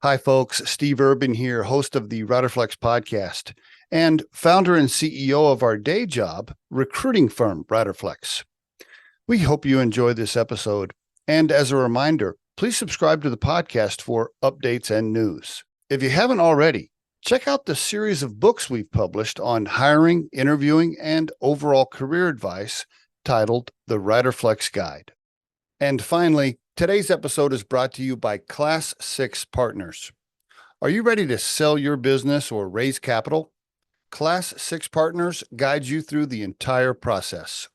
Hi, folks. Steve Urban here, host of the Riderflex podcast and founder and CEO of our day job recruiting firm, Riderflex. We hope you enjoy this episode. And as a reminder, please subscribe to the podcast for updates and news. If you haven't already, check out the series of books we've published on hiring, interviewing, and overall career advice titled The Riderflex Guide. And finally, today's episode is brought to you by Class 6 Partners. Are you ready to sell your business or raise capital? Class 6 Partners guides you through the entire process,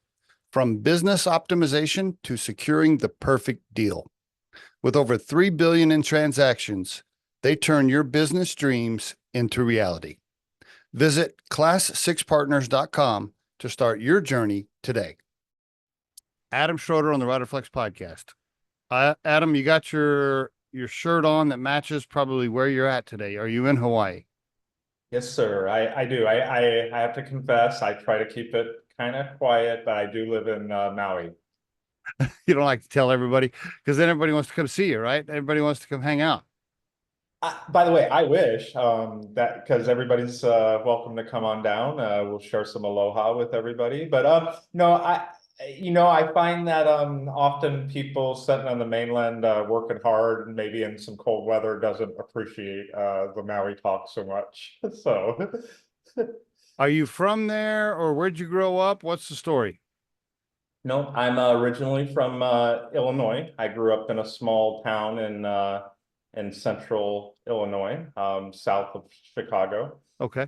from business optimization to securing the perfect deal. With over $3 billion in transactions, they turn your business dreams into reality. Visit class6partners.com to start your journey today. Adam Schroder on the Riderflex podcast. Adam, you got your shirt on that matches probably where you're at today. Are you in Hawaii? Yes, sir. I do. I have to confess, I try to keep it kind of quiet, but I do live in Maui. You don't like to tell everybody because then everybody wants to come see you, right? Everybody wants to come hang out. By the way, I wish that because everybody's welcome to come on down. We'll share some aloha with everybody. But no, I find that often people sitting on the mainland working hard and maybe in some cold weather doesn't appreciate the Maui talk so much. So. Are you from there or where'd you grow up? What's the story? No, I'm originally from Illinois. I grew up in a small town in central Illinois, south of Chicago. Okay.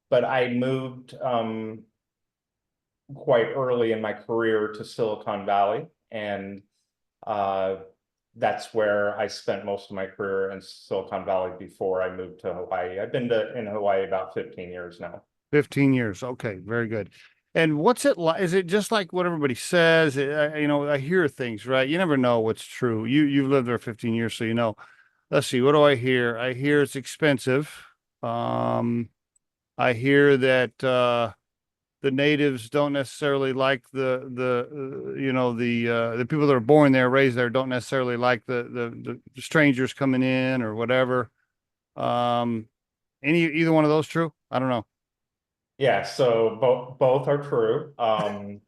But I moved quite early in my career to Silicon Valley, and uh, that's where I spent most of my career in Silicon Valley before I moved to Hawaii. I've been in Hawaii about 15 years now. 15 years. Okay, very good. And what's it like? Is it just like what everybody says? I hear things, right? You never know what's true. You've lived there 15 years, so you know. Let's see, what do I hear? I hear it's expensive. Um, I hear that the natives don't necessarily like the people that are born there, raised there, don't necessarily like the strangers coming in or whatever. Um, either one of those true? I don't know. Yeah, so both are true, and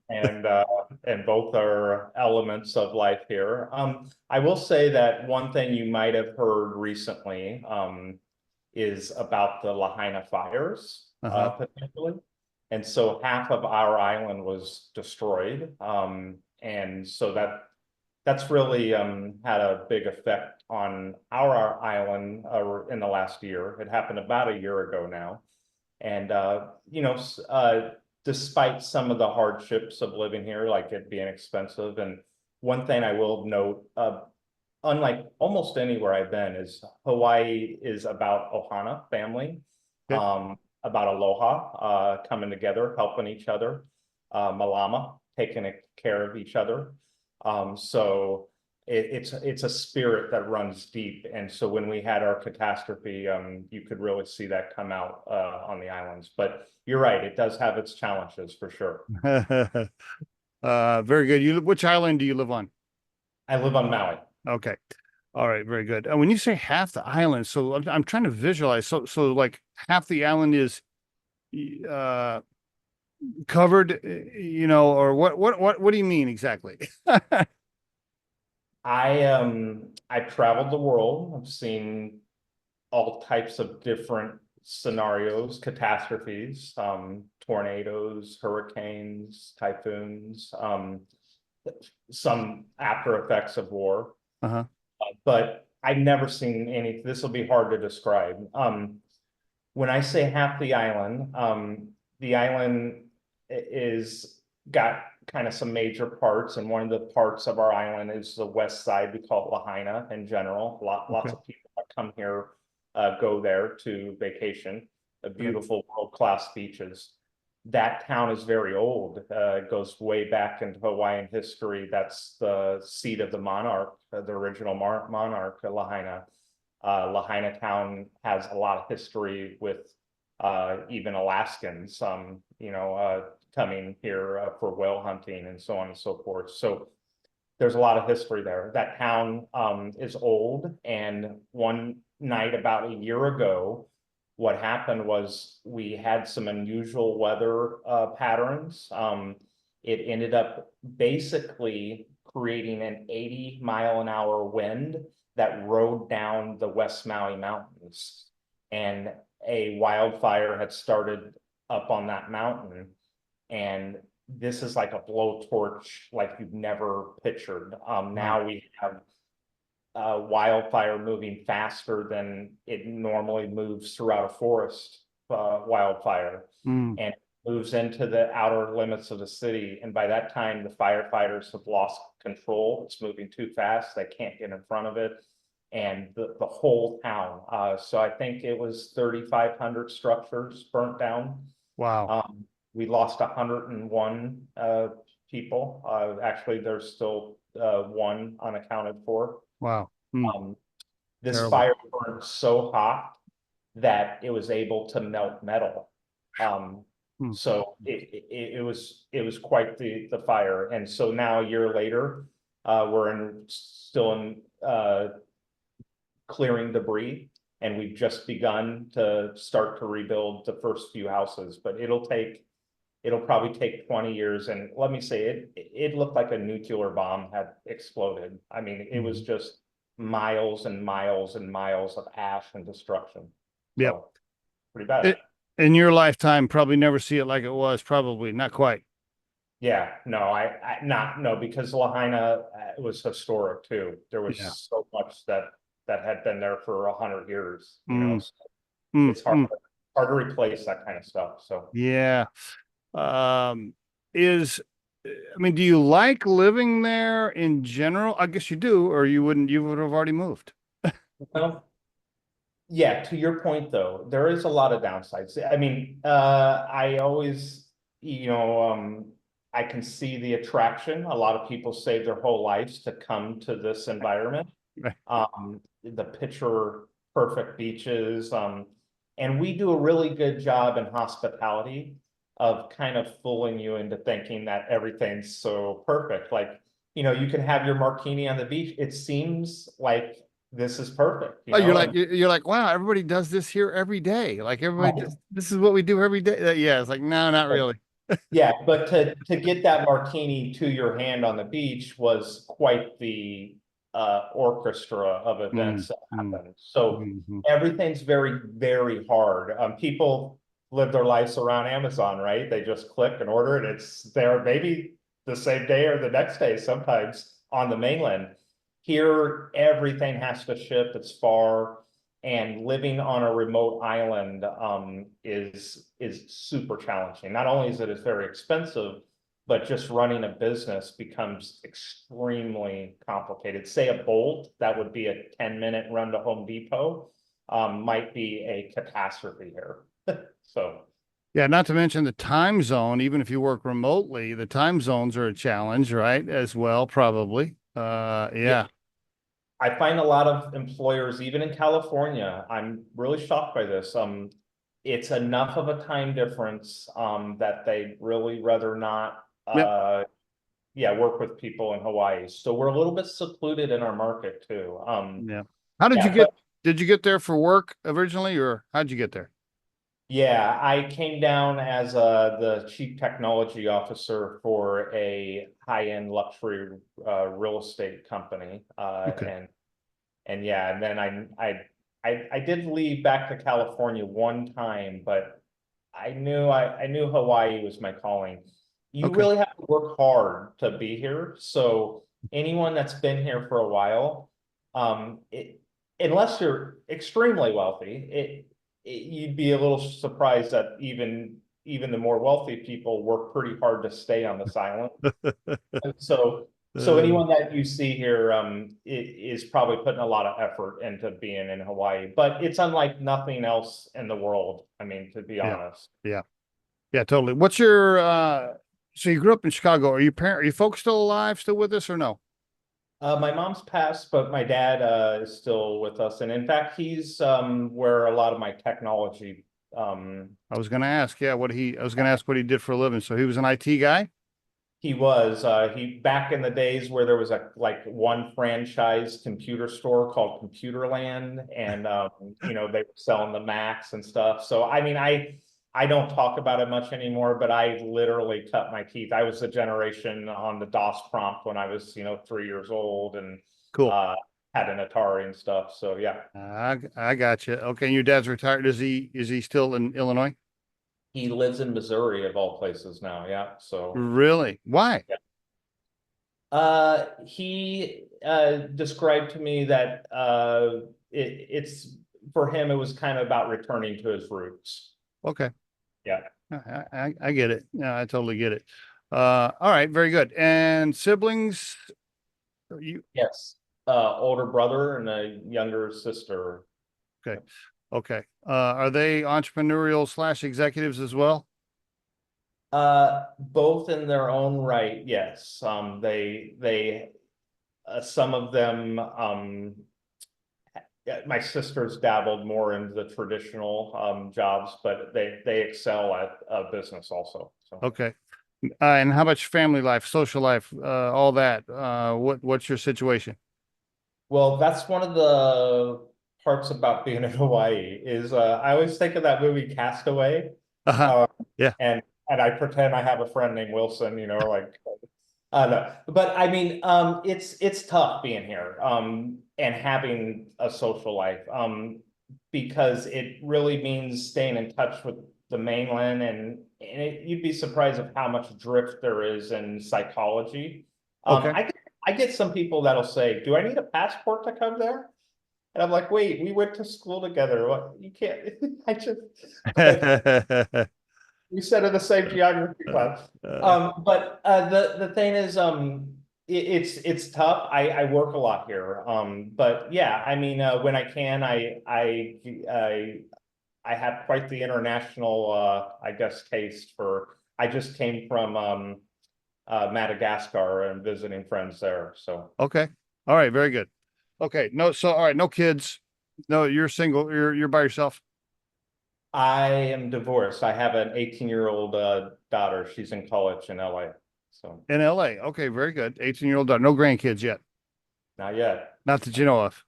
both are elements of life here. I will say that one thing you might have heard recently is about the Lahaina fires, Uh-huh. potentially, and so half of our island was destroyed, and so that's really had a big effect on our island in the last year. It happened about a year ago now. And despite some of the hardships of living here, like it being expensive, and one thing I will note, unlike almost anywhere I've been, is Hawaii is about ohana, family, Okay. about aloha, coming together, helping each other, malama, taking care of each other. So it's a spirit that runs deep, and so when we had our catastrophe, you could really see that come out on the islands. But you're right, it does have its challenges for sure. Very good. Which island do you live on? I live on Maui. Okay. All right, very good. And when you say half the island, so I'm trying to visualize. So like half the island is uh covered, or what do you mean exactly? I've traveled the world. I've seen all types of different scenarios, catastrophes, tornadoes, hurricanes, typhoons, some after effects of war. Uh-huh. But I've never seen any. This will be hard to describe. When I say half the island is got kind of some major parts, and one of the parts of our island is the west side. We call it Lahaina in general. Lots Okay. of people that come here go there to vacation. A Right. beautiful world-class beaches. That town is very old. It goes way back into Hawaiian history. That's the seat of the monarch, the original monarch, Lahaina. Lahaina town has a lot of history with even Alaskans, coming here for whale hunting and so on and so forth. So there's a lot of history there. That town is old, and one night about a year ago, what happened was we had some unusual weather patterns. It ended up basically creating an 80-mile-an-hour wind that rode down the West Maui Mountains. And a wildfire had started up on that mountain. And this is like a blowtorch like you've never pictured. Now we have wildfire moving faster than it normally moves throughout a forest wildfire, and moves into the outer limits of the city. And by that time, the firefighters have lost control. It's moving too fast. They can't get in front of it. And the whole town. So I think it was 3,500 structures burnt down. Wow. We lost 101 people. Actually, there's still one unaccounted for. Wow. This Terrible. fire burned so hot that it was able to melt metal. So it was quite the fire. And so now a year later, we're still in clearing debris, and we've just begun to start to rebuild the first few houses, but it'll probably take 20 years. And let me say, it looked like a nuclear bomb had exploded. I mean, it was just miles and miles and miles of ash and destruction. Yep. So, pretty bad. In your lifetime, probably never see it like it was. Probably not quite. Yeah, no, no, because Lahaina was historic too. There was so much that had been there for 100 years, you know, so it's hard to replace that kind of stuff. So yeah. I mean, do you like living there in general? I guess you do, or you would have already moved. well, yeah, to your point though, there is a lot of downsides. I mean, I always, I can see the attraction. A lot of people save their whole lives to come to this environment. Right. The picture perfect beaches. And we do a really good job in hospitality of kind of fooling you into thinking that everything's so perfect. Like, you can have your martini on the beach. It seems like this is perfect. You're like, wow, everybody does this here every day. Like everybody this is what we do every day. Yeah, it's like, no, not really. Yeah, but to get that martini to your hand on the beach was quite the orchestra of events that happened. So everything's very, very hard. People live their lives around Amazon, right? They just click and order it. It's there maybe the same day or the next day, sometimes on the mainland. Here, everything has to ship. It's far. And living on a remote island is super challenging. Not only is it very expensive, but just running a business becomes extremely complicated. Say a Bolt, that would be a 10-minute run to Home Depot, might be a catastrophe here. So yeah, not to mention the time zone. Even if you work remotely, the time zones are a challenge, right? As well, probably. Yeah. I find a lot of employers, even in California, I'm really shocked by this. It's enough of a time difference that they really rather not work with people in Hawaii. So we're a little bit secluded in our market too. How did did you get there for work originally, or how'd you get there? Yeah, I came down as the chief technology officer for a high-end luxury real estate company. Okay. And then I did leave back to California one time, but I knew Hawaii was my calling. You really have to work hard to be here. So anyone that's been here for a while, unless you're extremely wealthy, you'd be a little surprised that even the more wealthy people work pretty hard to stay on this island. So anyone that you see here is probably putting a lot of effort into being in Hawaii, but it's unlike nothing else in the world. I mean, to be honest. Yeah, totally. What's your so you grew up in Chicago? Are you folks still alive, still with us, or no? My mom's passed, but my dad is still with us, and in fact, he's where a lot of my technology. I was going to ask, I was going to ask what he did for a living. So he was an IT guy. He was, he, back in the days where there was a, like, one franchise computer store called Computerland, and, they were selling the Macs and stuff. So, I mean, I don't talk about it much anymore, but I literally cut my teeth. I was the generation on the DOS prompt when I was, 3 years old, and, Cool. uh, had an Atari and stuff. So, yeah, I got you. Okay, and your dad's retired. Is he still in Illinois? he lives in Missouri of all places now. Yeah. So, Really? Why? yeah. He described to me that it's for him, it was kind of about returning to his roots. Okay. Yeah. I get it. Yeah, I totally get it. All right, very good. And siblings, you Yes. Older brother and a younger sister. okay? Okay. Are they entrepreneurial slash executives as well? Both in their own right, yes. Some of them, yeah, my sisters dabbled more into the traditional jobs, but they excel at business also. So, Okay. And how about your family life, social life, all that? What's your situation? well, that's one of the parts about being in Hawaii is I always think of that movie Castaway, Uh-huh. uh, Yeah. and I pretend I have a friend named Wilson, like I don't know. But I mean, it's tough being here, and having a social life, because it really means staying in touch with the mainland, and you'd be surprised of how much drift there is in psychology. Okay. I get some people that'll say, "Do I need a passport to come there?" And I'm like, "Wait, we went to school together. What? You can't." I just we sat in the same geography class. But the thing is, it's tough. I work a lot here. But yeah, I mean, when I can, I have quite the international, I guess, taste for. I just came from Madagascar and visiting friends there. So Okay. All right. Very good. Okay. No. So all right. No kids. No. You're single. You're by yourself I am divorced. I have an 18-year-old daughter. She's in college in LA. So in LA. Okay. Very good. 18-year-old daughter. No grandkids yet. not yet. Not that you know of.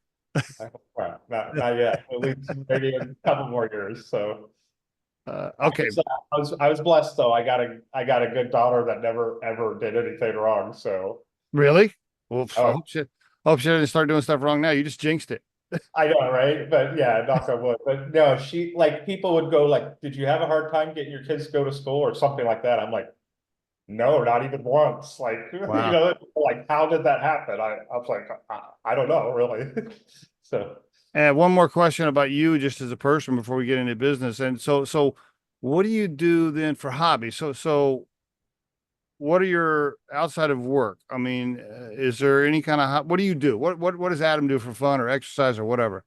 Well, not yet. At least maybe a couple more years. So I Okay. was, I was blessed though. I got a good daughter that never ever did anything wrong. So Really? Well, I oh, hope she didn't start doing stuff wrong now. You just jinxed it. I know, right? But yeah, knock on wood. But no, she, like, people would go like, "Did you have a hard time getting your kids to go to school or something like that?" I'm like, "No, not even once." Like, Wow. like, how did that happen? I was like, I don't know, really. So And one more question about you, just as a person, before we get into business. And so, what do you do then for hobbies? So, what are your outside of work? I mean, is there any kind of what do you do? What does Adam do for fun or exercise or whatever?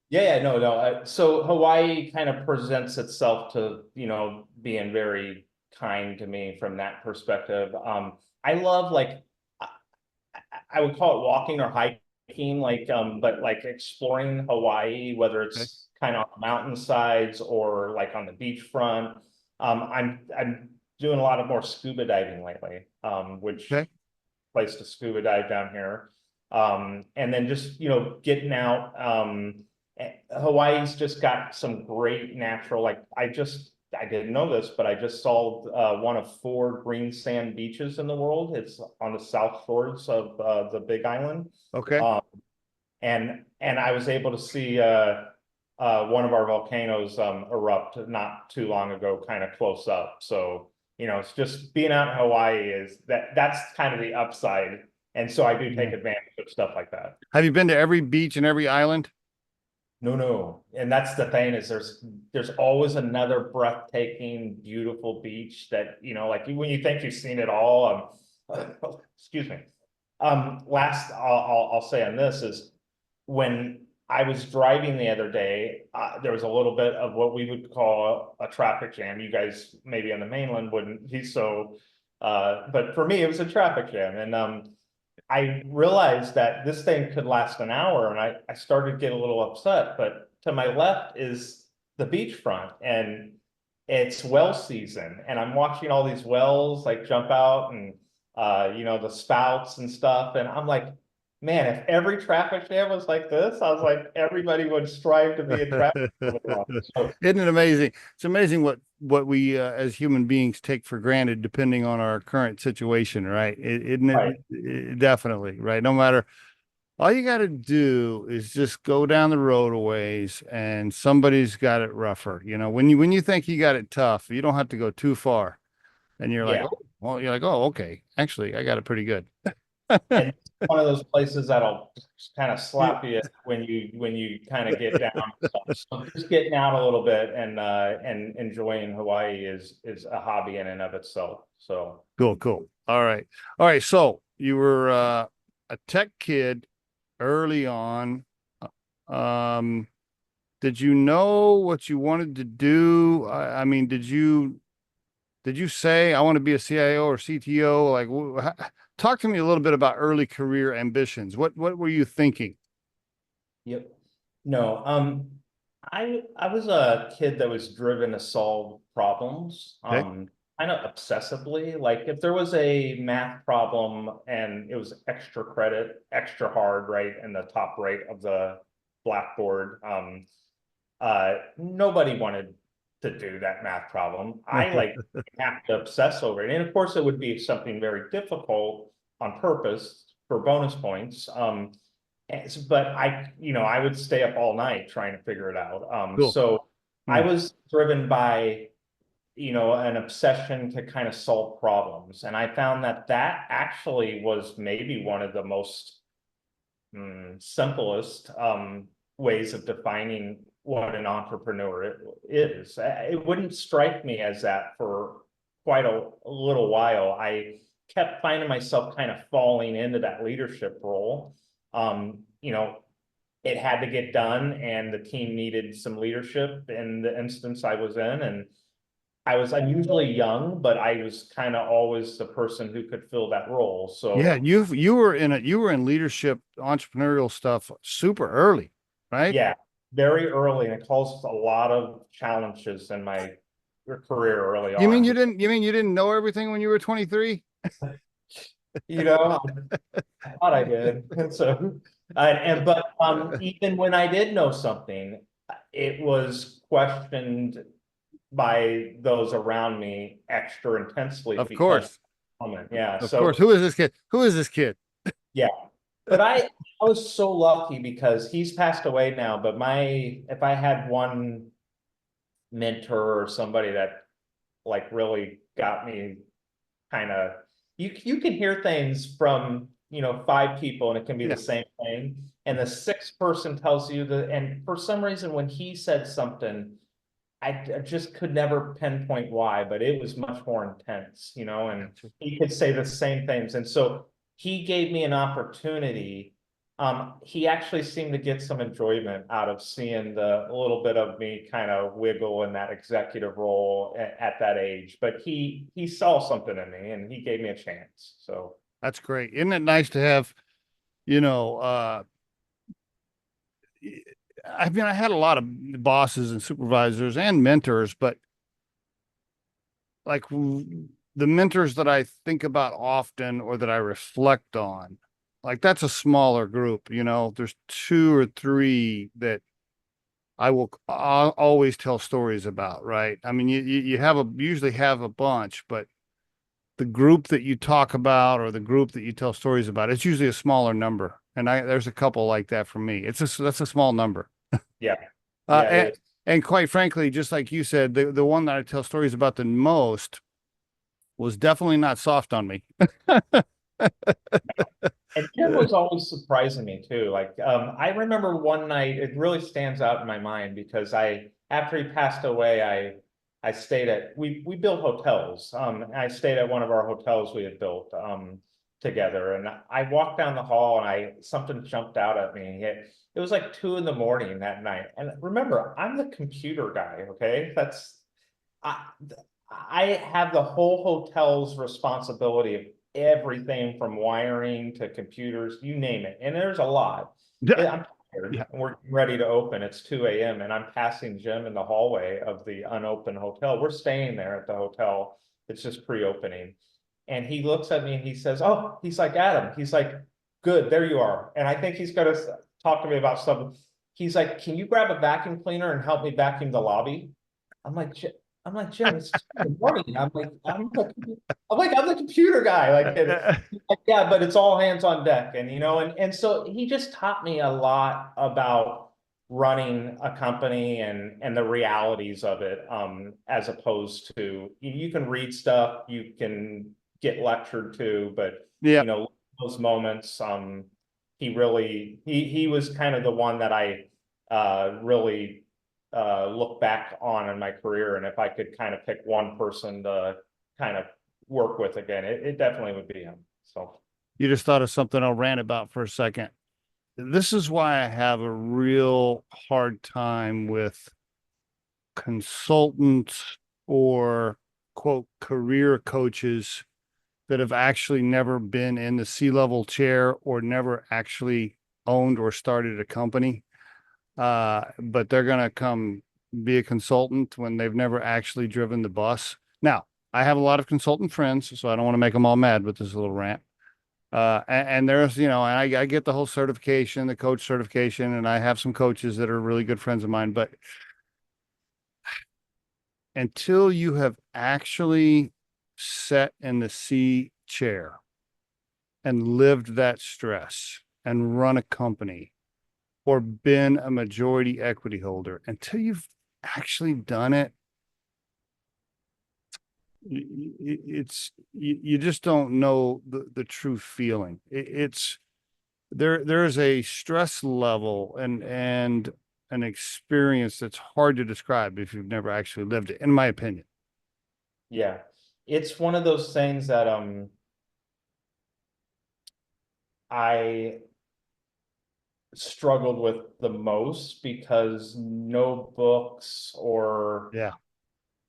yeah, no, no. So Hawaii kind of presents itself to, being very kind to me from that perspective. I love, like, I, I would call it walking or hiking, like, but like exploring Hawaii, whether Okay. it's kind of on mountainsides or like on the beachfront. I'm doing a lot of more scuba diving lately, which Okay. place to scuba dive down here. And then just, getting out. Hawaii's just got some great natural, like, I didn't know this, but I just saw one of 4 green sand beaches in the world. It's on the south shores of the Big Island. Okay. Um, and I was able to see one of our volcanoes erupt not too long ago, kind of close up. So, it's just being out in Hawaii that's kind of the upside. And so I do take Yeah. advantage of stuff like that. Have you been to every beach and every island? No, no. And that's the thing is there's always another breathtaking, beautiful beach that, like, when you think you've seen it all, excuse me. Last I'll say on this is when I was driving the other day, there was a little bit of what we would call a traffic jam. You guys maybe on the mainland wouldn't be so, but for me, it was a traffic jam. And I realized that this thing could last an hour, and I started to get a little upset. But to my left is the beachfront, and it's well season, and I'm watching all these whales like jump out, and the spouts and stuff. And I'm like, man, if every traffic jam was like this, I was like, everybody would strive to be a traffic jam. So, Isn't it amazing? It's amazing what we as human beings take for granted, depending on our current situation, right? Isn't right. definitely right? No matter, all you got to do is just go down the road a ways, and somebody's got it rougher. When you think you got it tough, you don't have to go too far, and you're like, Yeah. oh, well, you're like, oh, okay, actually, I got it pretty good. And it's one of those places that'll kind of slap you when you kind of get down. So just getting out a little bit and enjoying Hawaii is a hobby in and of itself. So Cool, cool. All right. So you were a tech kid early on. Um, did you know what you wanted to do? I mean, did you say I want to be a CIO or CTO? Like, talk to me a little bit about early career ambitions. What were you thinking? yep. No, I was a kid that was driven to solve problems, Okay. kind of obsessively. Like if there was a math problem and it was extra credit, extra hard, right, in the top right of the blackboard, nobody wanted to do that math problem. I like have to obsess over it. And of course, it would be something very difficult on purpose for bonus points. But I would stay up all night trying to figure it out. Cool. So I Hmm. was driven by, an obsession to kind of solve problems. And I found that actually was maybe one of the most simplest ways of defining what an entrepreneur is. It wouldn't strike me as that for quite a little while. I kept finding myself kind of falling into that leadership role. It had to get done, and the team needed some leadership in the instance I was in. And I'm usually young, but I was kind of always the person who could fill that role. Yeah, So you were in leadership entrepreneurial stuff super early, right? yeah, very early, and it caused a lot of challenges in my career early You mean on. you didn't know everything when you were 23? You know, I thought I did. So, but even when I did know something, it was questioned by those around me extra intensely Of because course. yeah. Of course. So Who is this kid? Who is this kid? yeah, but I was so lucky because he's passed away now. But if I had one mentor or somebody that like really got me kind of, you can hear things from five people and it can be the Yeah. same thing, and the sixth person tells you that, and for some reason when he said something, I just could never pinpoint why, but it was much more intense, and Gotcha. he could say the same things. And so he gave me an opportunity. He actually seemed to get some enjoyment out of seeing the a little bit of me kind of wiggle in that executive role at that age. But he saw something in me and he gave me a chance. So That's great. Isn't it nice to have, you know, I mean, I had a lot of bosses and supervisors and mentors, but like the mentors that I think about often or that I reflect on, like that's a smaller group, there's two or three that I'll always tell stories about, right? I mean, you usually have a bunch, but the group that you talk about or the group that you tell stories about, it's usually a smaller number. And there's a couple like that for me. That's a small number. yeah, Uh, yeah, it and, is. and quite frankly, just like you said, the one that I tell stories about the most was definitely not soft on me. And Jim was always surprising me too. Like, I remember one night, it really stands out in my mind because after he passed away, I stayed we built hotels. I stayed at one of our hotels we had built, together. And I walked down the hall and something jumped out at me. It was like 2 a.m. that night. And remember, I'm the computer guy. Okay. I, I have the whole hotel's responsibility of everything from wiring to computers, you name it. And there's a lot. Yeah. I'm tired. Yeah. We're ready to open. It's 2 a.m. and I'm passing Jim in the hallway of the unopened hotel. We're staying there at the hotel. It's just pre-opening. And he looks at me and he says, oh, he's like, Adam, he's like, good, there you are. And I think he's going to talk to me about something. He's like, can you grab a vacuum cleaner and help me vacuum the lobby? I'm like, Jim, it's 2 in the morning. I'm the computer guy. Like, yeah, but it's all hands on deck. And, and so he just taught me a lot about running a company and the realities of it, as opposed to, you can read stuff, you can get lectured to, but, Yeah. those moments, he was kind of the one that I really look back on in my career. And if I could kind of pick one person to kind of work with again, it definitely would be him. So You just thought of something I'll rant about for a second. This is why I have a real hard time with consultants or quote career coaches that have actually never been in the C-level chair or never actually owned or started a company. But they're going to come be a consultant when they've never actually driven the bus. Now, I have a lot of consultant friends, so I don't want to make them all mad with this little rant. And there's, and I get the whole certification, the coach certification, and I have some coaches that are really good friends of mine, but until you have actually sat in the C chair and lived that stress and run a company or been a majority equity holder, until you've actually done it, you just don't know the true feeling. There's a stress level and an experience that's hard to describe if you've never actually lived it, in my opinion. yeah, it's one of those things that I struggled with the most, because no books or Yeah.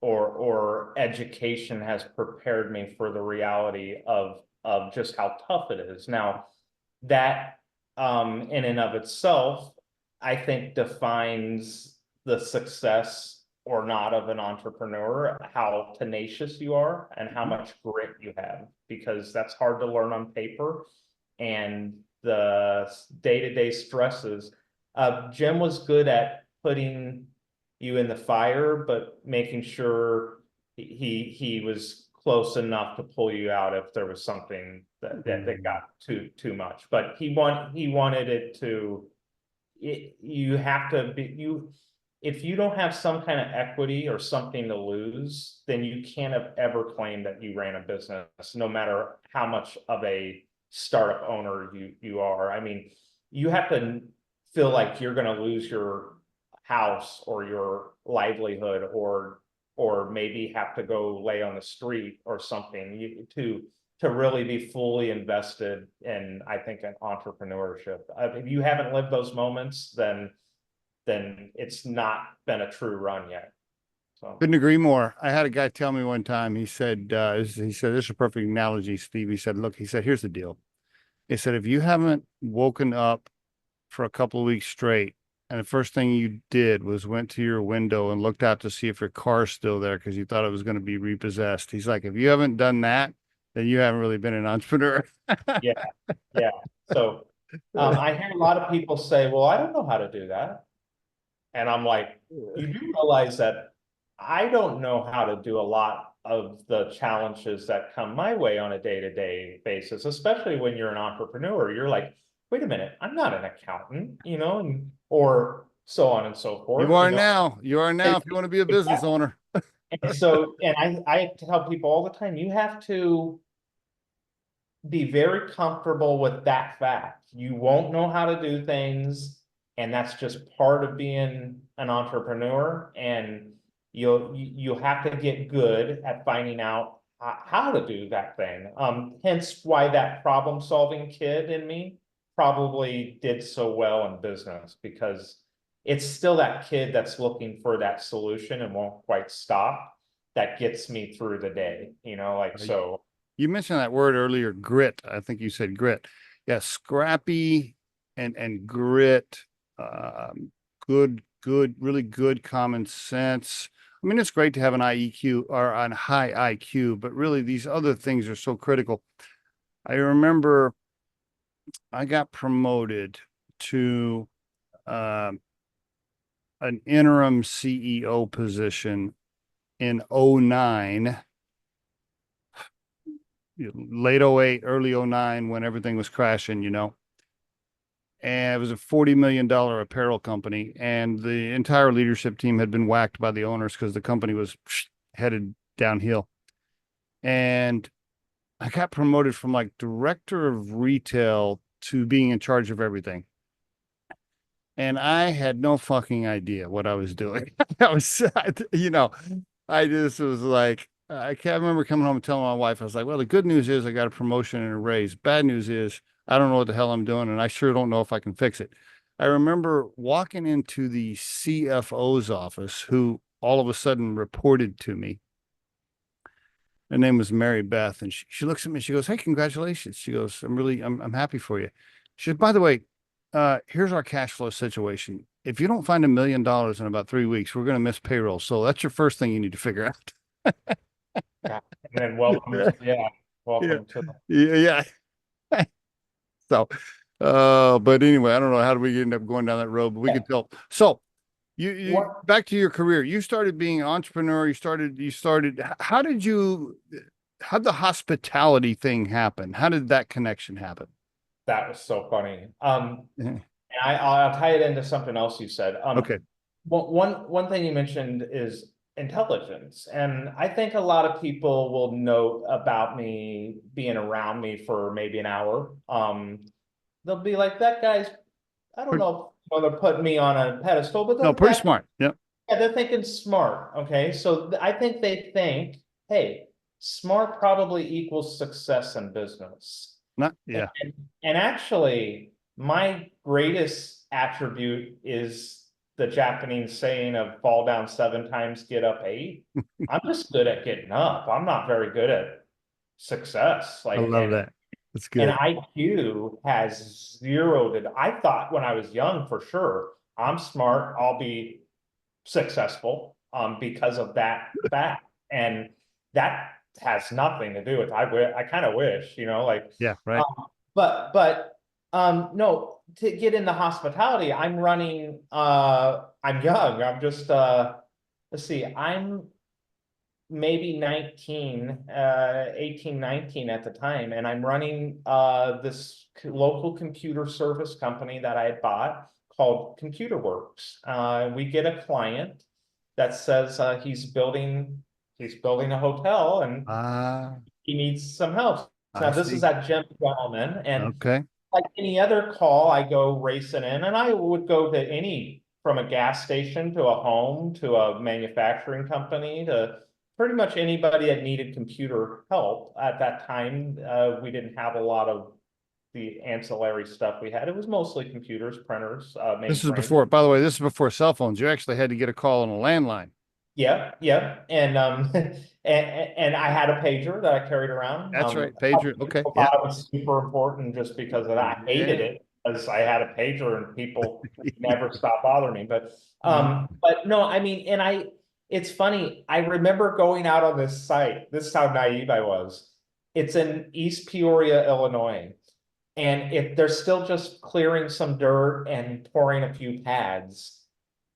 or education has prepared me for the reality of just how tough it is. Now, that in and of itself, I think defines the success or not of an entrepreneur, how tenacious you are and how much grit you have, because that's hard to learn on paper. And the day-to-day stresses, Jim was good at putting you in the fire, but making sure he was close enough to pull you out if there was something that got too much. But he wanted it to, you have to be, if you don't have some kind of equity or something to lose, then you can't have ever claimed that you ran a business, no matter how much of a startup owner you are. I mean, you have to feel like you're going to lose your house or your livelihood, or maybe have to go lay on the street or something, to really be fully invested in, I think, an entrepreneurship. If you haven't lived those moments, then it's not been a true run yet. So Couldn't agree more. I had a guy tell me one time, he said, this is a perfect analogy, Steve. He said, look, he said, here's the deal. He said, if you haven't woken up for a couple of weeks straight, and the first thing you did was went to your window and looked out to see if your car's still there because you thought it was going to be repossessed. He's like, if you haven't done that, then you haven't really been an entrepreneur. yeah, yeah. So I hear a lot of people say, well, I don't know how to do that. And I'm like, you do realize that I don't know how to do a lot of the challenges that come my way on a day-to-day basis, especially when you're an entrepreneur. You're like, wait a minute, I'm not an accountant, or so on and so forth. You are now. You are now if you want to be a business owner. And so, and I tell people all the time, you have to be very comfortable with that fact. You won't know how to do things, and that's just part of being an entrepreneur. And you'll have to get good at finding out how to do that thing. Hence why that problem-solving kid in me probably did so well in business, because it's still that kid that's looking for that solution and won't quite stop, that gets me through the day, so. You mentioned that word earlier, grit. I think you said grit. Yeah, scrappy and grit. Good, really good common sense. I mean, it's great to have an IEQ or an high IQ, but really these other things are so critical. I remember I got promoted to um, an interim CEO position in '09, late '08, early '09, when everything was crashing, And it was a $40 million apparel company. And the entire leadership team had been whacked by the owners because the company was headed downhill. And I got promoted from like director of retail to being in charge of everything. And I had no fucking idea what I was doing. I was, I just was like, I can't remember coming home and telling my wife, I was like, well, the good news is I got a promotion and a raise. Bad news is I don't know what the hell I'm doing, and I sure don't know if I can fix it. I remember walking into the CFO's office, who all of a sudden reported to me. Her name was Mary Beth, and she looks at me. She goes, "Hey, congratulations." She goes, I'm happy for you." She said, "By the way, here's our cash flow situation. If you don't find $1 million in about 3 weeks, we're going to miss payroll. So that's your first thing you need to figure out." Yeah. And then welcome, yeah, Yeah, welcome to yeah, yeah. So, but anyway, I don't know how did we end up going down that road, but we yeah. could tell. So, you What back to your career. You started being an entrepreneur. How did how'd the hospitality thing happen? How did that connection happen? that was so funny. Yeah. And I'll tie it into something else you said. Okay. One thing you mentioned is intelligence, and I think a lot of people will note about me being around me for maybe an hour. They'll be like, "That guy's," I don't know if they're putting me on a pedestal, but No, they're pretty that, smart. Yeah. yeah, they're thinking smart. Okay, so I think they think, hey, smart probably equals success in business. Not, And, yeah. and actually, my greatest attribute is the Japanese saying of fall down 7 times, get up 8. I'm just good at getting up. I'm not very good at success. I Like, love that. That's and good. IQ has zeroed. I thought when I was young, for sure, I'm smart. I'll be successful because of that fact. And that has nothing to do with, I kind of wish, like, Yeah. Right. um, no, to get into hospitality, I'm young. I'm just, let's see, I'm maybe 19, 18, 19 at the time. And I'm running this local computer service company that I had bought called Computer Works. We get a client that says he's building a hotel and Ah, he needs some help. I Now this is see. at Jim Gentleman, and Okay. like any other call, I go racing in, and I would go to any, from a gas station to a home to a manufacturing company to pretty much anybody that needed computer help. At that time, we didn't have a lot of the ancillary stuff we had. It was mostly computers, printers, This is mainframe. before, by the way, this is before cell phones. You actually had to get a call on a landline. Yep, yep. And and I had a pager that I carried around. That's right. Pager. Okay. People Yeah. thought it was super important just because of that. I hated Yeah. it because I had a pager and people never stopped bothering me. Mm. But no, I mean, it's funny. I remember going out on this site. This is how naive I was. It's in East Peoria, Illinois. And they're still just clearing some dirt and pouring a few pads.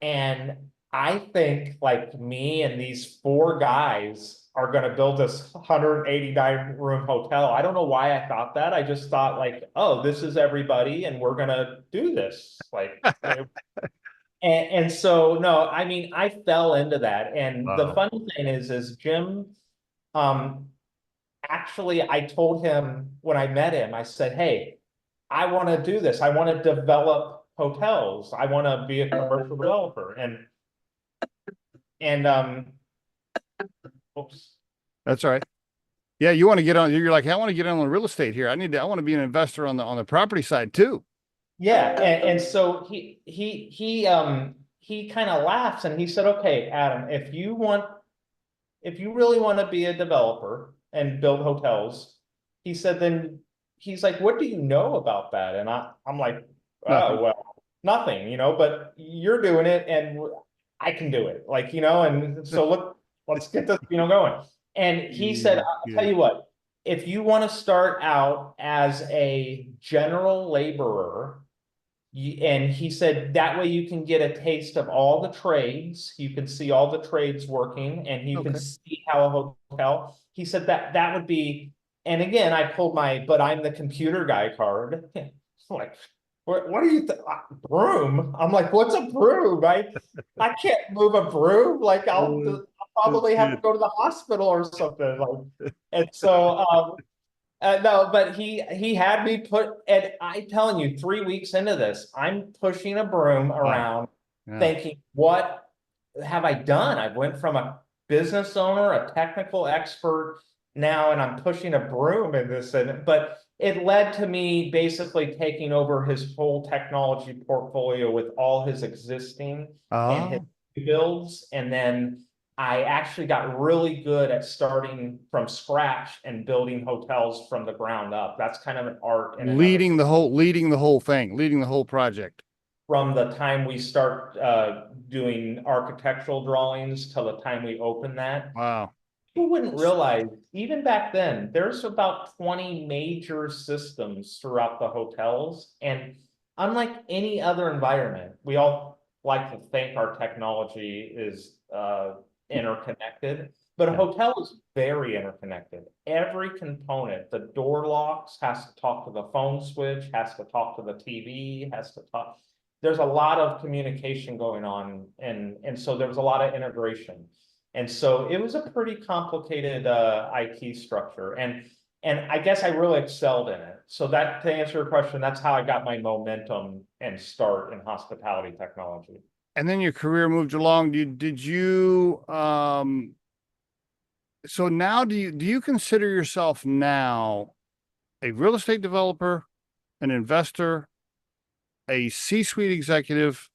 And I think like me and these four guys are going to build this 189 room hotel. I don't know why I thought that. I just thought like, oh, this is everybody and we're going to do this. And so, no, I mean, I fell into that. And the Wow. funny thing is Jim, um, actually, I told him when I met him, I said, hey, I want to do this. I want to develop hotels. I want to be a commercial developer. And oops. That's all right. Yeah. You want to get on, you're like, hey, I want to get on the real estate here. I want to be an investor on the property side too. Yeah, and so he kind of laughs and he said, okay, Adam, if you really want to be a developer and build hotels, he said, then he's like, what do you know about that? And I'm like, oh, Nothing. well, nothing, but you're doing it. And I can do it. Like, and so let's get this, going. And he said, I'll tell Yeah. you what, if you want to start out as a general laborer, and he said that way you can get a taste of all the trades. You can see all the trades working, and you can Okay. see how a hotel. He said that would be, and again, I pulled my, but I'm the computer guy card. Like, what do you think? Broom? I'm like, what's a broom? I can't move a broom. Like, Uh, I'll probably have to good. go to the hospital or something. Like, and so, no, but he had me put, and I'm telling you, 3 weeks into this, I'm pushing a broom Wow. around, Yeah. thinking, what have I done? I went from a business owner, a technical expert now, and I'm pushing a broom in this. But it led to me basically taking over his whole technology portfolio with all his existing and his Oh, builds, and then I actually got really good at starting from scratch and building hotels from the ground up. That's kind of an art in and of itself. leading the whole thing, leading the whole project. From the time we start doing architectural drawings till the time we open that, Wow. people wouldn't realize, even back then, there's about 20 major systems throughout the hotels. And unlike any other environment, we all like to think our technology is interconnected, but a Yeah. hotel is very interconnected. Every component, the door locks, has to talk to the phone switch, has to talk to the TV, has to talk. There's a lot of communication going on, and so there was a lot of integration. And so it was a pretty complicated IT structure. And I guess I really excelled in it. So that, to answer your question, that's how I got my momentum and start in hospitality technology. And then your career moved along. Did you so now do you consider yourself now a real estate developer, an investor, a C-suite executive,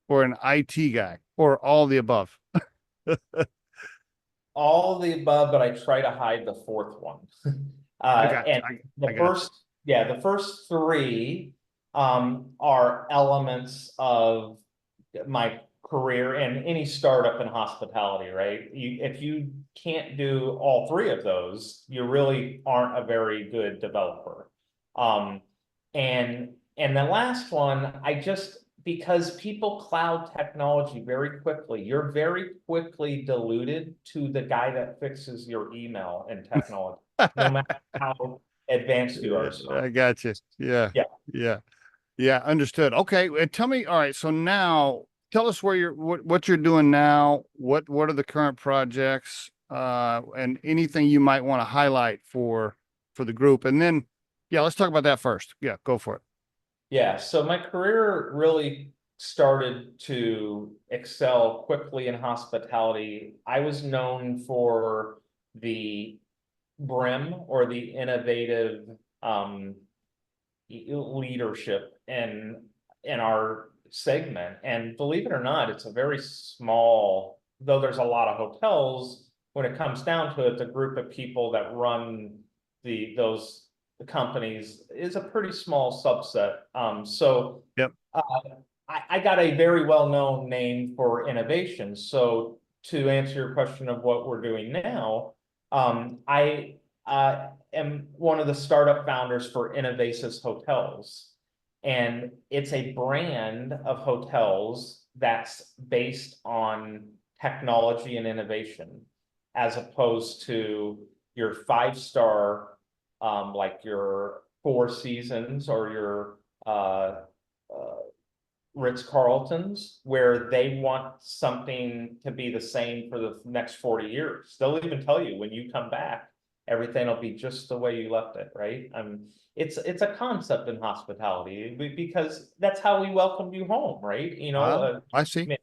or an IT guy, or all the above? All of the above, but I try to hide the fourth one. I got And I the got you. first, yeah, the first three are elements of my career and any startup in hospitality, right? If you can't do all three of those, you really aren't a very good developer. Um, and the last one, because people cloud technology very quickly, you're very quickly diluted to the guy that fixes your email and technology, no matter how advanced you Yeah, are. So, I got you. Yeah. yeah. Yeah. Yeah, understood. Okay, tell me. All right, so now tell us where what you're doing now. What are the current projects, and anything you might want to highlight for the group, and then yeah, let's talk about that first. Yeah, go for it. Yeah, so my career really started to excel quickly in hospitality. I was known for the brim, or the innovative um, leadership in our segment. And believe it or not, it's a very small, though there's a lot of hotels, when it comes down to it, the group of people that run the companies is a pretty small subset. So Yep. uh, I got a very well-known name for innovation. So to answer your question of what we're doing now, I am one of the startup founders for Innovasis Hotels. And it's a brand of hotels that's based on technology and innovation, as opposed to your five-star, like your Four Seasons or your uh, Ritz-Carltons, where they want something to be the same for the next 40 years. They'll even tell you when you come back, everything will be just the way you left it, right? It's a concept in hospitality because that's how we welcomed you home, right? I see.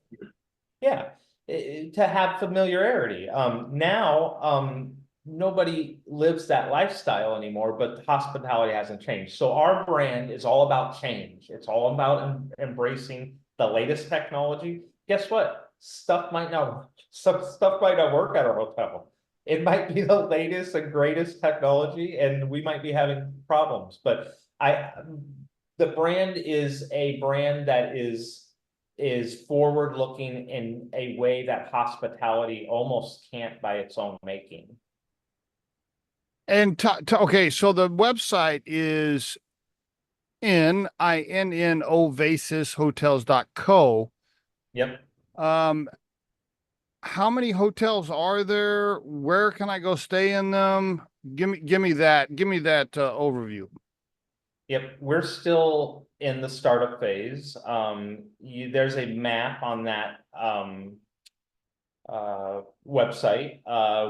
Yeah, to have familiarity. Now, nobody lives that lifestyle anymore, but hospitality hasn't changed. So our brand is all about change. It's all about embracing the latest technology. Guess what? Some stuff might not work at our hotel. It might be the latest and greatest technology, and we might be having problems. But the brand is a brand that is is forward looking in a way that hospitality almost can't by its own making. And okay, so the website is INNOVasishotels.co. Yep. How many hotels are there? Where can I go stay in them? Give me that overview. Yep, we're still in the startup phase. There's a map on that website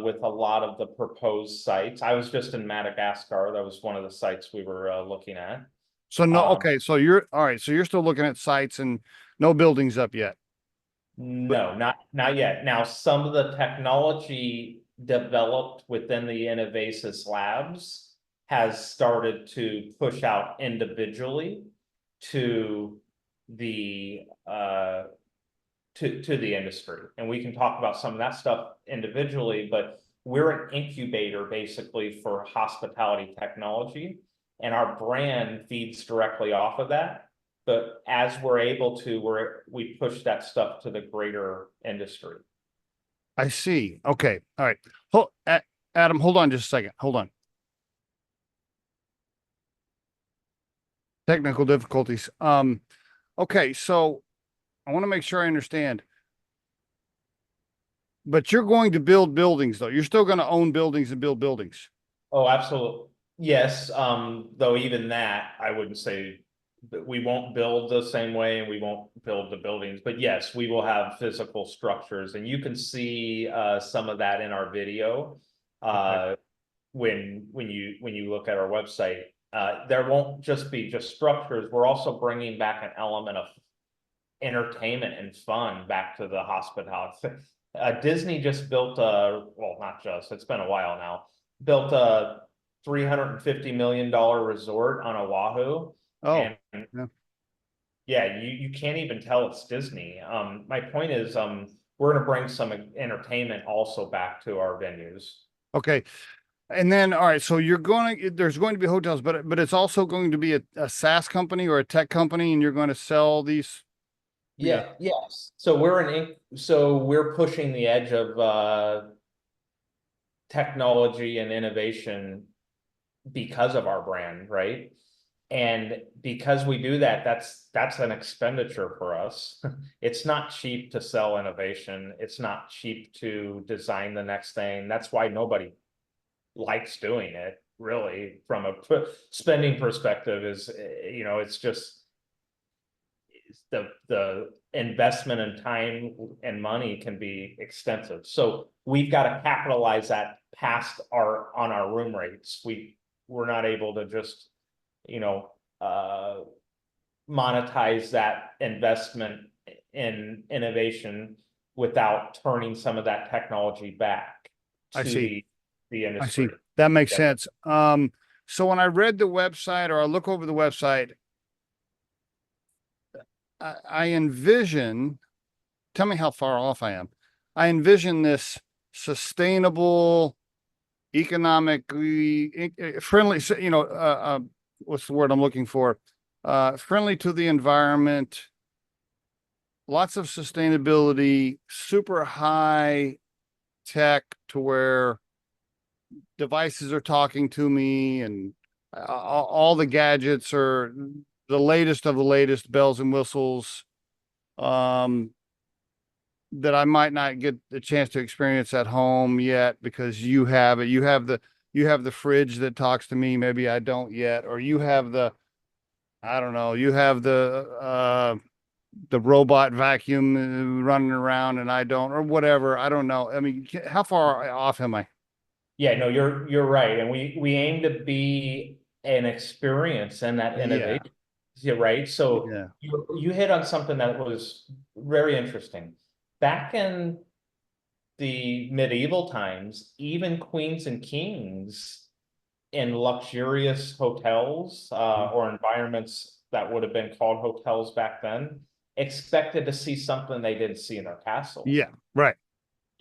with a lot of the proposed sites. I was just in Madagascar. That was one of the sites we were looking at. So no, okay, so you're all right. So you're still looking at sites and no buildings up yet. But No, not yet. Now, some of the technology developed within the Innovasis labs has started to push out individually to the to the industry. And we can talk about some of that stuff individually, but we're an incubator basically for hospitality technology, and our brand feeds directly off of that. But as we're able to, we push that stuff to the greater industry. I see. Okay. All right. Adam, hold on just a second. Hold on. Technical difficulties. Okay, so I want to make sure I understand. But you're going to build buildings, though. You're still going to own buildings and build buildings. Oh, absolutely. Yes. Though even that, I wouldn't say that we won't build the same way and we won't build the buildings, but yes, we will have physical structures, and you can see some of that in our video. Okay. When you look at our website, there won't just be structures. We're also bringing back an element of entertainment and fun back to the hospitality. Disney just built well, not just, it's been a while now, built a $350 million resort on Oahu. Oh, And yeah. yeah, you can't even tell it's Disney. My point is, we're going to bring some entertainment also back to our venues. Okay. And then, all right, so there's going to be hotels, but it's also going to be a SaaS company or a tech company, and you're going to sell these. Yeah. Yeah, yes. So we're pushing the edge of technology and innovation because of our brand, right? And because we do that, that's an expenditure for us. It's not cheap to sell innovation. It's not cheap to design the next thing. That's why nobody likes doing it, really, from a spending perspective. Is, it's just the investment in time and money can be extensive. So we've got to capitalize that past on our room rates. We're not able to just, monetize that investment in innovation without turning some of that technology back I to see. the I see. industry. That makes Yeah. sense. So when I read the website or I look over the website, I envision, tell me how far off I am. I envision this sustainable, economically friendly, what's the word I'm looking for? Friendly to the environment, lots of sustainability, super high tech to where devices are talking to me, and all the gadgets are the latest of the latest bells and whistles, that I might not get the chance to experience at home yet because you have it. You have the fridge that talks to me. Maybe I don't yet, or you have I don't know, you have the robot vacuum running around and I don't, or whatever. I don't know. I mean, how far off am I? Yeah, no, you're right. And we aim to be an experience in that Yeah. innovation. Yeah, right. So Yeah. you hit on something that was very interesting. Back in the medieval times, even queens and kings in luxurious hotels or environments that would have been called hotels back then expected to see something they didn't see in their castle. Yeah. Right.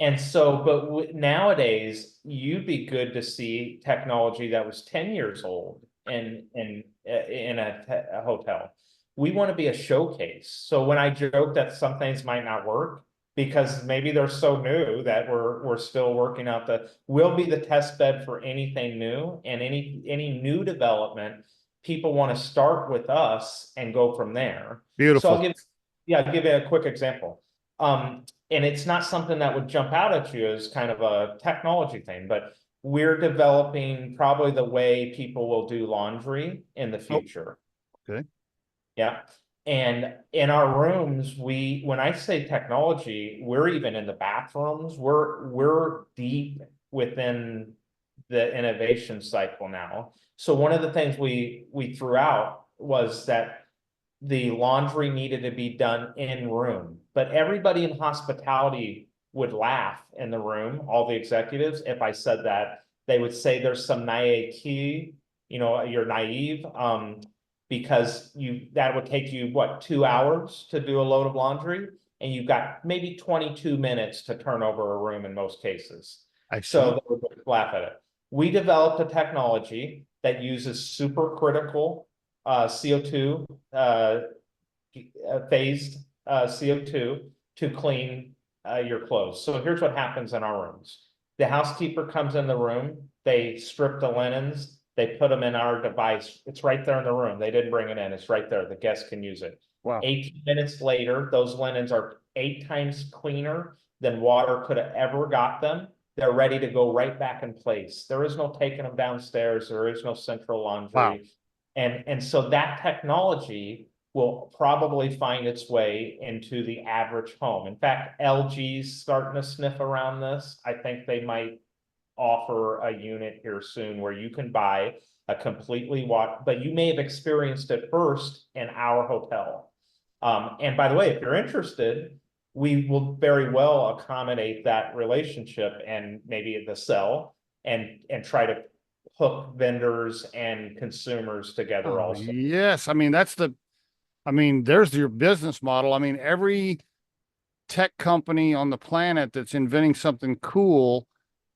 And so, but nowadays, you'd be good to see technology that was 10 years old in a hotel. we want to be a showcase. So when I joke that some things might not work, because maybe they're so new that we're still working out we'll be the test bed for anything new, and any new development, people want to start with us and go from there. So Beautiful. I'll give you a quick example. And it's not something that would jump out at you as kind of a technology thing, but we're developing probably the way people will do laundry in the Oh, future. okay. Yeah. And in our rooms, when I say technology, we're even in the bathrooms, we're deep within the innovation cycle now. So one of the things we threw out was that the laundry needed to be done in room, but everybody in hospitality would laugh in the room, all the executives, if I said that. They would say there's some naivety, you're naive, because that would take you, what, 2 hours to do a load of laundry, and you've got maybe 22 minutes to turn over a room in most cases. I So see. they would laugh at it. We developed a technology that uses supercritical CO2, phased CO2 to clean your clothes. So here's what happens in our rooms. The housekeeper comes in the room, they strip the linens, they put them in our device. It's right there in the room. They didn't bring it in. It's right there. The guest can use it. Wow. 18 minutes later, those linens are 8 times cleaner than water could have ever got them. They're ready to go right back in place. There is no taking them downstairs. There is no central Wow. laundry. And so that technology will probably find its way into the average home. In fact, LG's starting to sniff around this. I think they might offer a unit here soon where you can buy a completely but you may have experienced it first in our hotel. And by the way, if you're interested, we will very well accommodate that relationship and maybe the sell and try to hook vendors and consumers together Oh, also. yes. There's your business model. I mean, every tech company on the planet that's inventing something cool.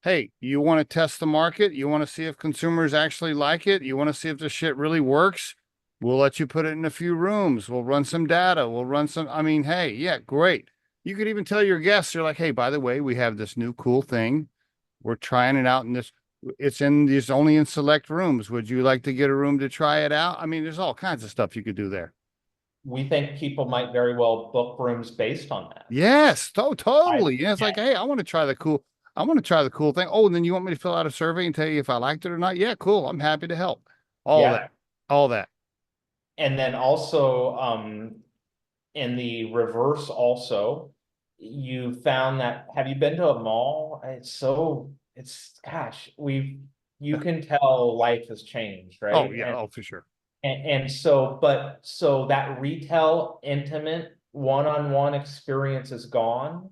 Hey, you want to test the market? You want to see if consumers actually like it? You want to see if the shit really works? We'll let you put it in a few rooms. We'll run some data. We'll run some. Hey, yeah, great. You could even tell your guests, you're like, hey, by the way, we have this new cool thing. We're trying it out in this. It's in these only in select rooms. Would you like to get a room to try it out? There's all kinds of stuff you could do there. We think people might very well book rooms based on that. Yes, I, totally. Yeah, it's yeah, like, hey, I want to try the cool thing. Oh, and then you want me to fill out a survey and tell you if I liked it or not? Yeah, cool. I'm happy to help. All that. yeah. All that. And then also, in the reverse also, you found that, have you been to a mall? Gosh, you can tell life has changed, Oh, right? yeah. Oh, for sure. So that retail intimate one-on-one experience is gone.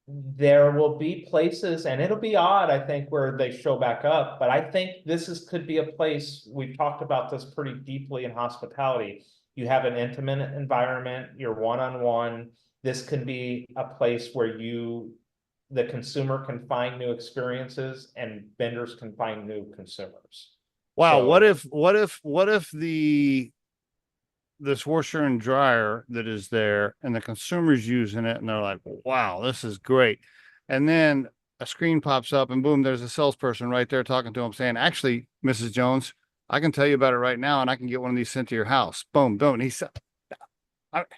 There will be places, and it'll be odd, I think, where they show back up, but I think could be a place. We've talked about this pretty deeply in hospitality. You have an intimate environment, you're one-on-one. This can be a place where the consumer can find new experiences and vendors can find new consumers. Wow. So What if this washer and dryer that is there and the consumer's using it and they're like, wow, this is great. And then a screen pops up and boom, there's a salesperson right there talking to them saying, actually, Mrs. Jones, I can tell you about it right now and I can get one of these sent to your house. Boom, boom. And he said,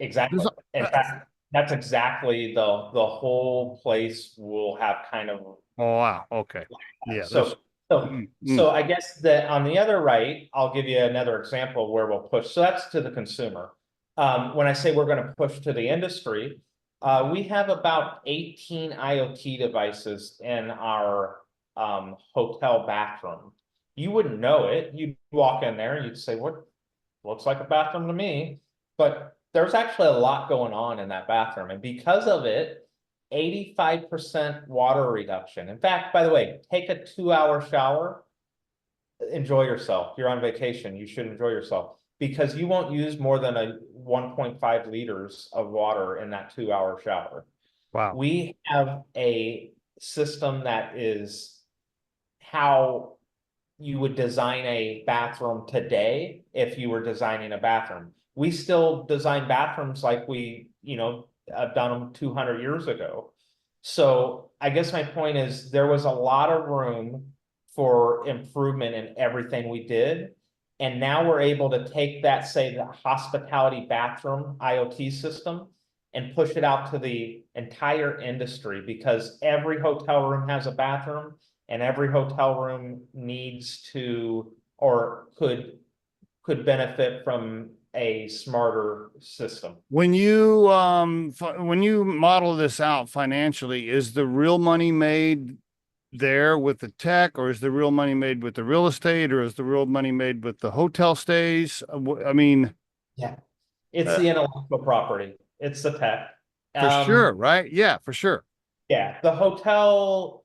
exactly. In fact, that's exactly the whole place will have kind of. oh, wow. Okay. Yeah. So, I guess that on the other right, I'll give you another example where we'll push. So that's to the consumer. When I say we're going to push to the industry, we have about 18 IoT devices in our hotel bathroom. You wouldn't know it. You'd walk in there and you'd say, "What looks like a bathroom to me?" But there's actually a lot going on in that bathroom, and because of it, 85% water reduction. In fact, by the way, take a 2-hour shower, enjoy yourself. You're on vacation, you should enjoy yourself because you won't use more than 1.5 liters of water in that 2-hour shower. Wow. We have a system that is how you would design a bathroom today if you were designing a bathroom. We still design bathrooms like we, have done them 200 years ago. So I guess my point is there was a lot of room for improvement in everything we did. And now we're able to take that, say, the hospitality bathroom IoT system and push it out to the entire industry, because every hotel room has a bathroom and every hotel room needs to, or could benefit from a smarter system. When you model this out financially, is the real money made there with the tech, or is the real money made with the real estate, or is the real money made with the hotel stays? I mean, Yeah, it's uh, the intellectual property. It's the tech. for Um, sure, right? Yeah, for sure. yeah, the hotel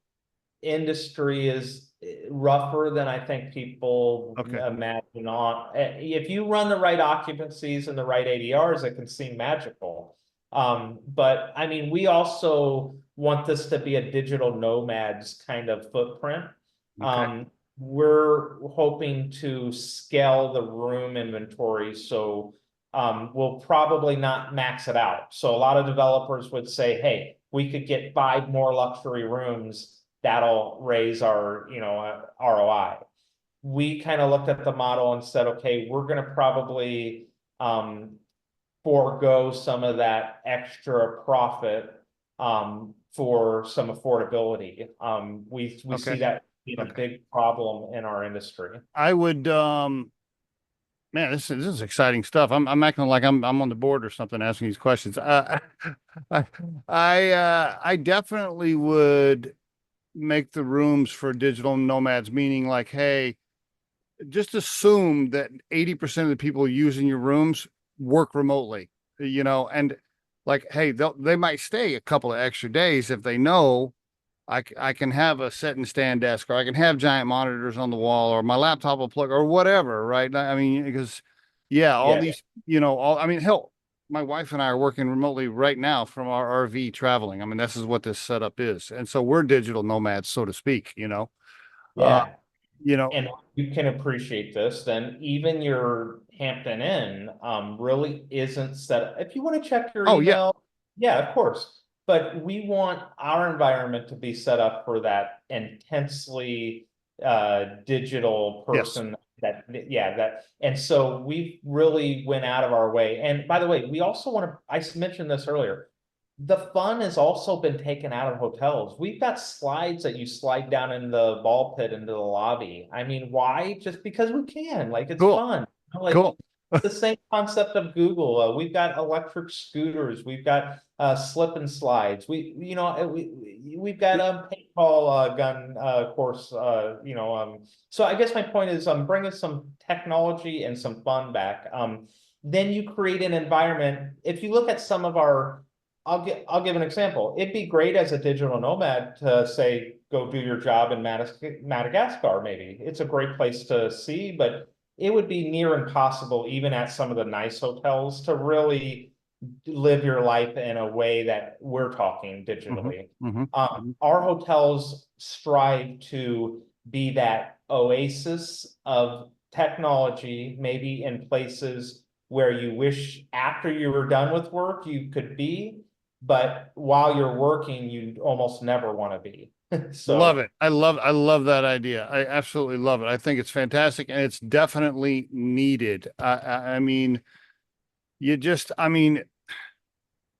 industry is rougher than I think people Okay. imagine. If you run the right occupancies and the right ADRs, it can seem magical. But I mean, we also want this to be a digital nomads kind of footprint. Okay. We're hoping to scale the room inventory, so we'll probably not max it out. So a lot of developers would say, hey, we could get 5 more luxury rooms, that'll raise our, ROI. We kind of looked at the model and said, okay, we're going to probably forego some of that extra profit for some affordability. We Okay. see that being a Okay. big problem in our industry. I would man, this is exciting stuff. I'm acting like I'm on the board or something asking these questions. I I definitely would make the rooms for digital nomads, meaning like, hey, just assume that 80% of the people using your rooms work remotely, and like, hey, they might stay a couple of extra days if they know I can have a set and stand desk, or I can have giant monitors on the wall, or my laptop will plug, or whatever, right? I mean, because yeah, all Yeah, these, I mean, hell, my wife and I are working remotely right now from our RV traveling. I mean, this is what this setup is. And so we're digital nomads, so to speak. Uh, yeah. you know, And you can appreciate this, then even your Hampton Inn really isn't set up. If you want to check your oh yeah, email, yeah, of course. But we want our environment to be set up for that intensely digital yes, person that, yeah, that. And so we really went out of our way. And by the way, we also want to, I mentioned this earlier, the fun has also been taken out of hotels. We've got slides that you slide down in the ball pit into the lobby. I mean, why? Just because we can. Like, it's cool, fun. Like, cool. it's the same concept of Google. We've got electric scooters. We've got slip and slides. We've got paintball gun course. So I guess my point is, bringing some technology and some fun back. Then you create an environment. If you look at some of our, I'll give an example. It'd be great as a digital nomad to say, go do your job in Madagascar, maybe. It's a great place to see, but it would be near impossible, even at some of the nice hotels, to really live your life in a way that we're talking Hmm. digitally. Hmm. Hmm. Our hotels strive to be that oasis of technology, maybe in places where you wish after you were done with work you could be, but while you're working, you almost never want to be. Love So it. I love that idea. I absolutely love it. I think it's fantastic, and it's definitely needed. I mean, I mean,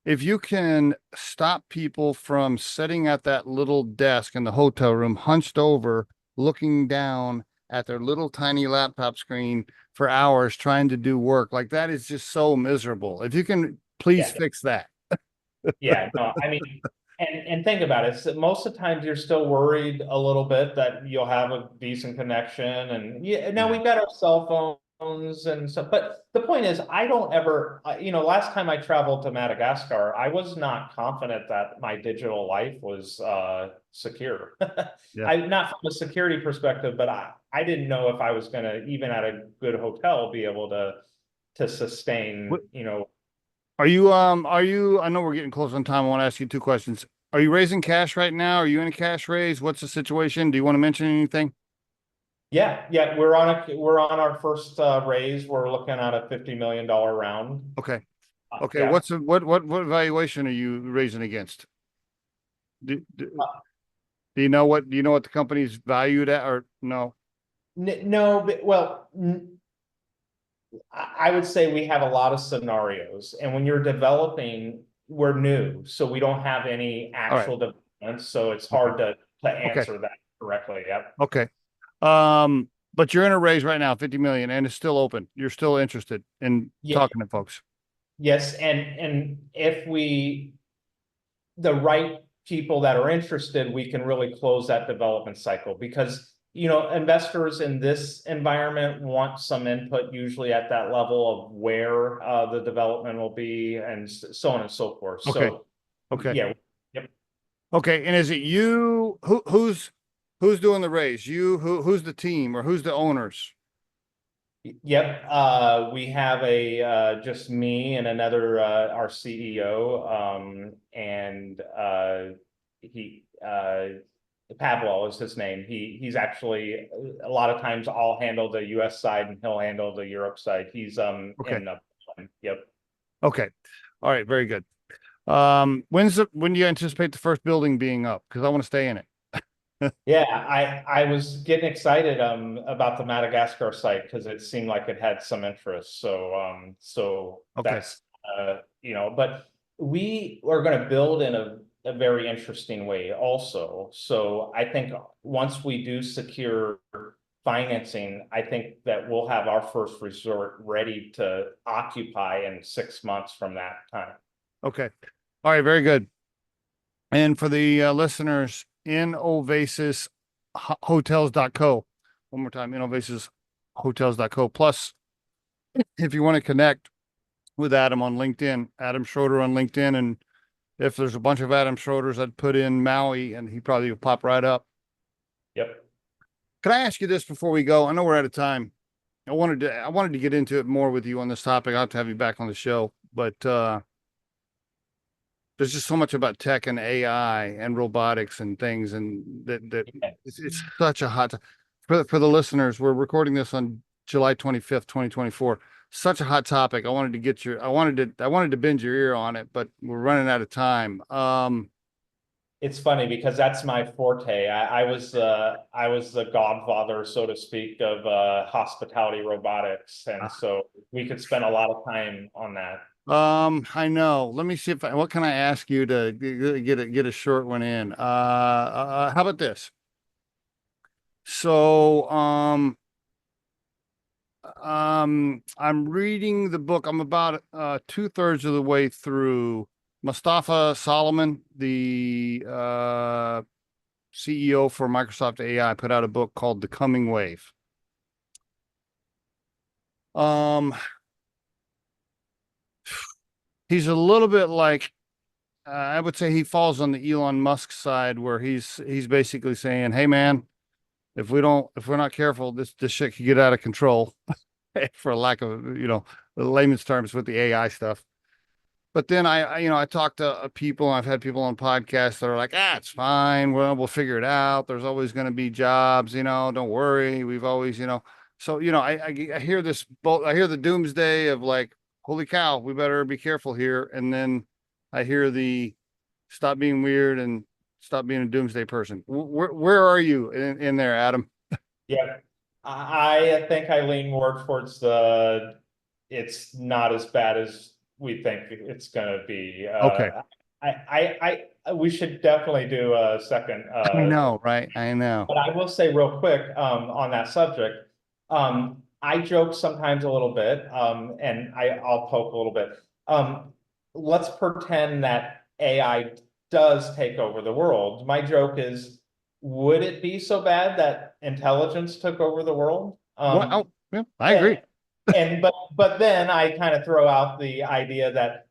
if you can stop people from sitting at that little desk in the hotel room, hunched over, looking down at their little tiny laptop screen for hours trying to do work, like that is just so miserable. If you can please yeah, fix that. yeah, no, I mean, and think about it. So most of the times you're still worried a little bit that you'll have a decent connection, and yeah, now Yeah. we've got our cell phones and stuff. But the point is, I don't ever, last time I traveled to Madagascar, I was not confident that my digital life was secure. Yeah. I, not from a security perspective, but I didn't know if I was going to, even at a good hotel, be able to sustain, I know we're getting close on time. I want to ask you two questions. Are you raising cash right now? Are you in a cash raise? What's the situation? Do you want to mention anything? Yeah, we're on our first raise. We're looking at a $50 million round. Okay. Okay. Yeah. What valuation are you raising against? Do you know what the company's valued at, or no? No, but, well, I would say we have a lot of scenarios, and when you're developing, we're new, so we don't have any All right. actual development, so it's Okay. hard to Okay. answer that correctly. Yep. Okay. But you're in a raise right now, 50 million, and it's still open. You're still interested in Yeah. talking to folks. Yes, and if the right people that are interested, we can really close that development cycle, because investors in this environment want some input usually at that level of where the development will be, and so on and so forth. Okay. So Okay. yeah. Yep. Okay. And is it you who's doing the raise? Who's the team, or who's the owners? Yep. We have just me and another our CEO, and he Pablo is his name. He's actually, a lot of times I'll handle the US side and he'll handle the Europe side. He's Okay. yep. Okay. All right. Very good. When do you anticipate the first building being up? Because I want to stay in it. Yeah, I was getting excited about the Madagascar site because it seemed like it had some interest. So Okay. that's but we are going to build in a very interesting way also. So I think once we do secure financing, I think that we'll have our first resort ready to occupy in 6 months from that time. Okay. All right. Very good. And for the listeners, innovasishotels.co. One more time, innovasishotels.co. Plus, if you want to connect with Adam on LinkedIn, Adam Schroder on LinkedIn, and if there's a bunch of Adam Schroders, I'd put in Maui, and he probably will pop right up. Yep. Can I ask you this before we go? I know we're out of time. I wanted to get into it more with you on this topic. I'll have to have you back on the show, but there's just so much about tech and AI and robotics and things, and that it's such a hot for the listeners. We're recording this on July 25th, 2024. Such a hot topic. I wanted to bend your ear on it, but we're running out of time. It's funny because that's my forte. I was the godfather, so to speak, of hospitality robotics, and so we could spend a lot of time on that. I know. Let me see what can I ask you to get a short one in. How about this? So, I'm reading the book. I'm about 2/3 of the way through. Mustafa Solomon, the CEO for Microsoft AI, put out a book called The Coming Wave. He's a little bit like, I would say he falls on the Elon Musk side, where he's basically saying, "Hey man, if we're not careful, this shit could get out of control," for lack of the layman's terms with the AI stuff. But then I talk to people. I've had people on podcasts that are like, it's fine. Well, we'll figure it out. There's always going to be jobs. Don't worry. We've always. So I hear this. I hear the doomsday of like, holy cow, we better be careful here. And then I hear the stop being weird and stop being a doomsday person. Where are you in there, Adam? Yeah, I think I lean more towards it's not as bad as we think it's gonna be. Okay. We should definitely do a second. I know, right? I know. But I will say real quick, on that subject, I joke sometimes a little bit, and I'll poke a little bit. Let's pretend that AI does take over the world. My joke is, would it be so bad that intelligence took over the world? What? Oh, yeah, I agree. And, but then I kind of throw out the idea that,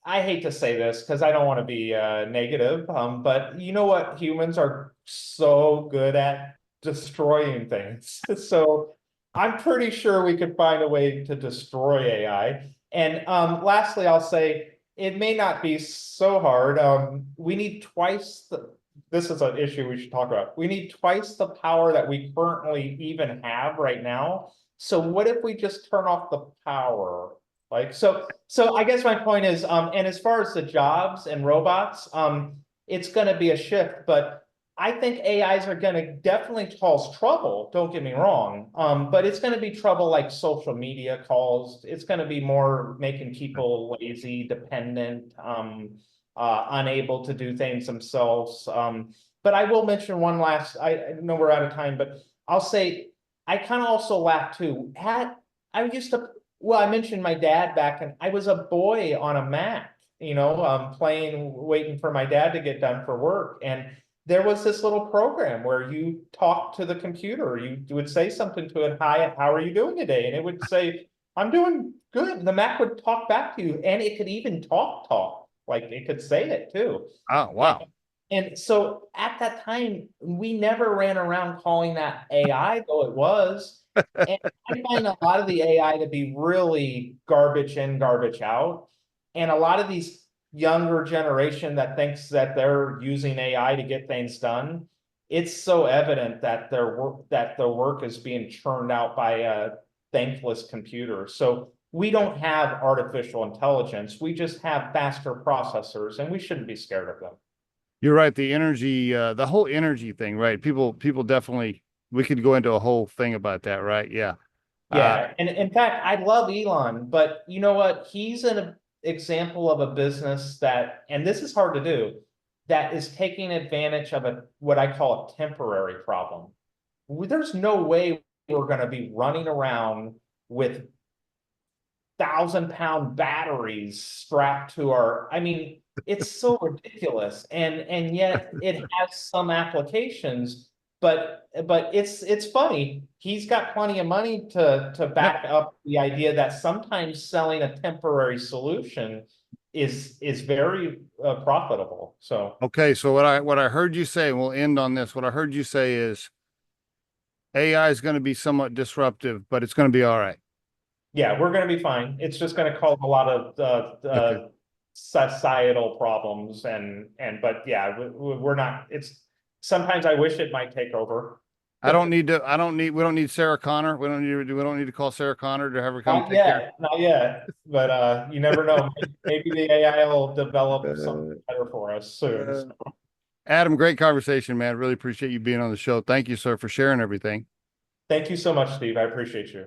I hate to say this because I don't want to be negative, but you know what? Humans are so good at destroying things. So I'm pretty sure we could find a way to destroy AI. And lastly, I'll say it may not be so hard. We need twice this is an issue we should talk about. We need twice the power that we currently even have right now. So what if we just turn off the power? Like, so I guess my point is, and as far as the jobs and robots, it's gonna be a shift, but I think AIs are gonna definitely cause trouble, don't get me wrong. But it's gonna be trouble like social media calls. It's gonna be more making people lazy, dependent, unable to do things themselves. But I will mention one last, I know we're out of time, but I'll say, I kind of also laugh too. I used to, well, I mentioned my dad back, and I was a boy on a Mac, playing, waiting for my dad to get done for work. And there was this little program where you talk to the computer. You would say something to it, hi, how are you doing today? And it would say, I'm doing good. The Mac would talk back to you, and it could even talk, like it could say it too. Oh, wow. And so at that time, we never ran around calling that AI, though it was. And I find a lot of the AI to be really garbage in, garbage out. And a lot of these younger generation that thinks that they're using AI to get things done, it's so evident that their work is being churned out by a thankless computer. So we don't have artificial intelligence. We just have faster processors, and we shouldn't be scared of them. You're right. The energy, the whole energy thing, right? People definitely, we could go into a whole thing about that, right? Yeah. Yeah, and in fact, I love Elon, but you know what? He's an example of a business that, and this is hard to do, that is taking advantage of what I call a temporary problem. There's no way we're going to be running around with 1,000-pound batteries strapped to our, I mean, it's so ridiculous. And yet it has some applications, but it's funny. He's got plenty of money to back up the idea that sometimes selling a temporary solution is very profitable. So Okay, so what I heard you say, and we'll end on this. What I heard you say is AI is going to be somewhat disruptive, but it's going to be all right. yeah, we're going to be fine. It's just going to cause a lot of Okay. societal problems, but yeah, we're not. It's sometimes I wish it might take over. We don't need Sarah Connor. We don't need to call Sarah Connor to have her come take care. Not yet. But you never know. Maybe the AI will develop something Uh, better for us soon. uh, Adam, great conversation, man. Really appreciate you being on the show. Thank you, sir, for sharing everything. Thank you so much, Steve. I appreciate you.